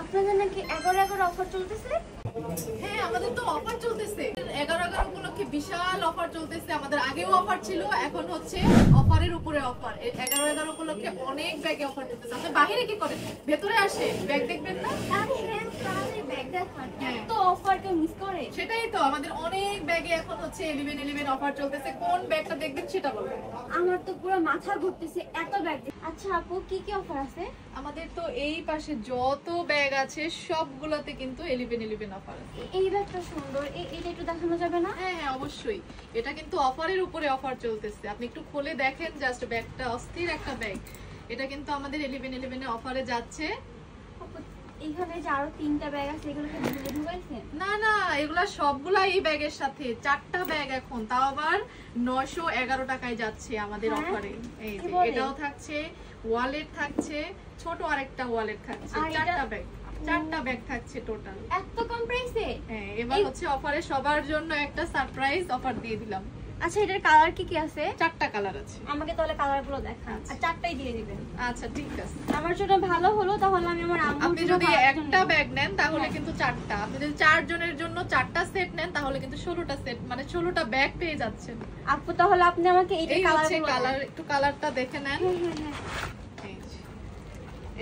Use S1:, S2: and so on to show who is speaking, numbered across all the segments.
S1: আপনাদের নাকি 11/11 অফার চলতেছে?
S2: হ্যাঁ, আমাদের তো অফার চলতেছে। 11/11 উপলক্ষে বিশাল অফার চলতেছে। আমাদের আগেও অফার ছিল, এখন হচ্ছে অফারের উপরে অফার। 11/11 উপলক্ষে অনেক ব্যাগে অফার চলতেছে। আপনি বাইরে কি করেন? ভেতরে আসে ব্যাগ দেখবেন না?
S1: আরে হ্যাঁ, তাহলে ব্যাগ দেখান। এত অফার কেউ মিস করে?
S2: সেটাই তো, আমাদের অনেক ব্যাগে এখন হচ্ছে 11/11 অফার চলতেছে। কোন ব্যাগটা দেখবেন সেটা বলবেন।
S1: আমার তো পুরো মাথা ঘুরতেছে এত ব্যাগ। আচ্ছা আপু, কি কি অফার আছে?
S2: আমাদের তো এই পাশে যত ব্যাগ আছে সবগুলোতে কিন্তু 11/11 অফার আছে।
S1: এই ব্যাগটা সুন্দর, এইটা একটু দেখানো যাবে না?
S2: হ্যাঁ হ্যাঁ, অবশ্যই। এটা কিন্তু অফারের উপরে অফার চলতেছে। আপনি একটু খুলে দেখেন, জাস্ট ব্যাগটা অস্থির একটা ব্যাগ। এটা কিন্তু আমাদের 11/11 অফারে যাচ্ছে।
S1: আপু, এইখানে যে আরো 3টা ব্যাগ আছে, এগুলোকে ভুলে ঢুকাইছেন?
S2: না না, এগুলা সবগুলা এই ব্যাগের সাথে 4টা ব্যাগ এখন, তাও আবার 911 টাকায় যাচ্ছে আমাদের অফারে। এই যে এটাও থাকছে, ওয়ালেট থাকছে, ছোট আরেকটা ওয়ালেট থাকছে, 4টা ব্যাগ থাকছে টোটাল।
S1: এত কম প্রাইসে?
S2: হ্যাঁ, এবার হচ্ছে অফারে সবার জন্য একটা সারপ্রাইজ অফার দিয়ে দিলাম।
S1: আচ্ছা, এটার কালার কি কি আছে?
S2: 4টা কালার আছে।
S1: আমাকে তাহলে কালারগুলো দেখান, আর 4টাই দিয়ে দিবেন।
S2: আচ্ছা ঠিক আছে,
S1: আমার জন্য ভালো হলো। তাহলে আমি আমার আম্মুর
S2: আপনি যদি একটা ব্যাগ নেন তাহলে কিন্তু 4টা, আপনি যদি 4 জনের জন্য 4টা সেট নেন তাহলে কিন্তু 16টা সেট, মানে 16টা ব্যাগ পেয়ে যাচ্ছেন।
S1: আপু তাহলে আপনি আমাকে
S2: এই হচ্ছে কালার, একটু কালারটা দেখে নেন। এই যে,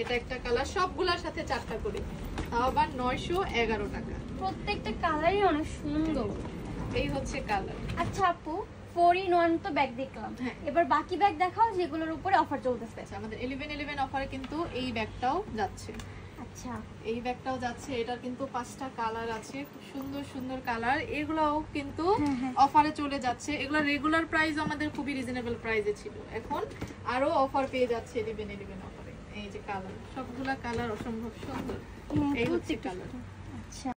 S2: এটা একটা কালার, সবগুলোর সাথে 4টা করে, তাও আবার 911 টাকা।
S1: প্রত্যেকটা কালারই অনেক সুন্দর।
S2: এই হচ্ছে কালার।
S1: আচ্ছা আপু, 4-in-1 তো ব্যাগ দেখলাম, এবার বাকি ব্যাগ দেখাও যেগুলোর উপরে অফার চলতেছে।
S2: আচ্ছা, আমাদের 11/11 অফারে কিন্তু এই ব্যাগটাও যাচ্ছে।
S1: আচ্ছা,
S2: এই ব্যাগটাও যাচ্ছে। এটার কিন্তু 5টা কালার আছে, খুব সুন্দর সুন্দর কালার। এগুলাও কিন্তু অফারে চলে যাচ্ছে। এগুলা রেগুলার প্রাইস আমাদের খুবই রিজনেবল প্রাইসে ছিল, এখন আরো অফার পেয়ে যাচ্ছে 11/11 অফারে। এই যে কালার, সবগুলা কালার অসম্ভব সুন্দর। এই হচ্ছে কালার।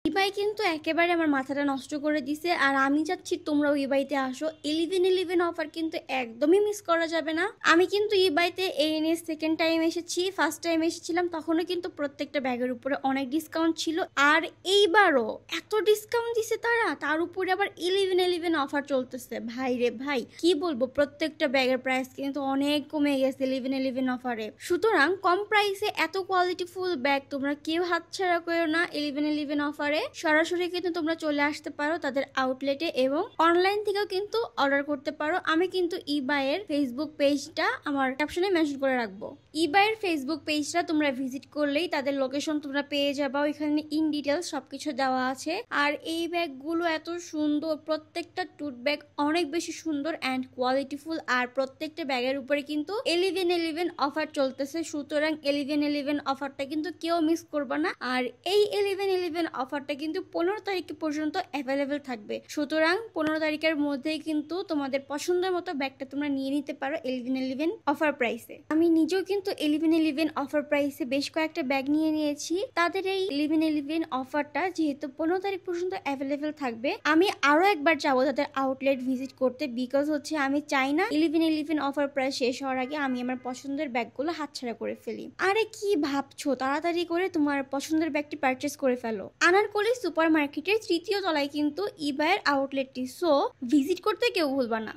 S1: ইবাই কিন্তু একেবারে আমার মাথাটা নষ্ট করে দিছে, আর আমি চাচ্ছি তোমরাও ইবাইতে আসো। 11/11 অফার কিন্তু একদমই মিস করা যাবে না। আমি কিন্তু ইবাইতে এই নিয়ে সেকেন্ড টাইম এসেছি। ফার্স্ট টাইম এসেছিলাম তখনও কিন্তু প্রত্যেকটা ব্যাগের উপরে অনেক ডিসকাউন্ট ছিল, আর এইবারও এত ডিসকাউন্ট দিছে তারা, তার উপরে আবার 11/11 অফার চলতেছে। ভাই রে ভাই, কি বলবো, প্রত্যেকটা ব্যাগের প্রাইস কিন্তু অনেক কমে গেছে 11/11 অফারে। সুতরাং কম প্রাইসে এত কোয়ালিটিফুল ব্যাগ তোমরা কেউ হাতছাড়া করো না। 11/11 অফারে সরাসরি কিন্তু তোমরা চলে আসতে পারো তাদের আউটলেটে, এবং অনলাইন থেকেও কিন্তু অর্ডার করতে পারো। আমি কিন্তু ইবাইয়ের ফেসবুক পেজটা আমার ক্যাপশনে মেনশন করে রাখবো। ইবাইয়ের ফেসবুক পেজটা তোমরা ভিজিট করলেই তাদের লোকেশন তোমরা পেয়ে যাবা, ওইখানে ইন ডিটেলস সবকিছু দেওয়া আছে। আর এই ব্যাগগুলো এত সুন্দর, প্রত্যেকটা টুট ব্যাগ অনেক বেশি সুন্দর অ্যান্ড কোয়ালিটিফুল, আর প্রত্যেকটা ব্যাগের উপরে কিন্তু 11/11 অফার চলতেছে। সুতরাং 11/11 অফারটা কিন্তু কেউ মিস করবে না। আর এই 11/11 অফারটা কিন্তু 15 তারিখ পর্যন্ত অ্যাভেলেবেল থাকবে। সুতরাং 15 তারিখের মধ্যেই কিন্তু তোমাদের পছন্দের মতো ব্যাগটা তোমরা নিয়ে নিতে পারো 11/11 অফার প্রাইসে। আমি নিজেও কিন্তু 11/11 অফার প্রাইসে বেশ কয়েকটা ব্যাগ নিয়ে নিয়েছি। তাদের এই 11/11 অফারটা যেহেতু 15 তারিখ পর্যন্ত অ্যাভেলেবেল থাকবে, আমি আরো একবার যাবো তাদের আউটলেট ভিজিট করতে, বিকজ হচ্ছে আমি চাই না 11/11 অফার প্রাইস শেষ হওয়ার আগে আমি আমার পছন্দের ব্যাগগুলো হাতছাড়া করে ফেলি। আরে কি ভাবছো, তাড়াতাড়ি করে তোমার পছন্দের ব্যাগটি পারচেস করে ফেলো। আনারকলি সুপার মার্কেটের 3য় তলায় কিন্তু ইবাইয়ের আউটলেটটি, সো ভিজিট করতে কেউ ভুলবা না।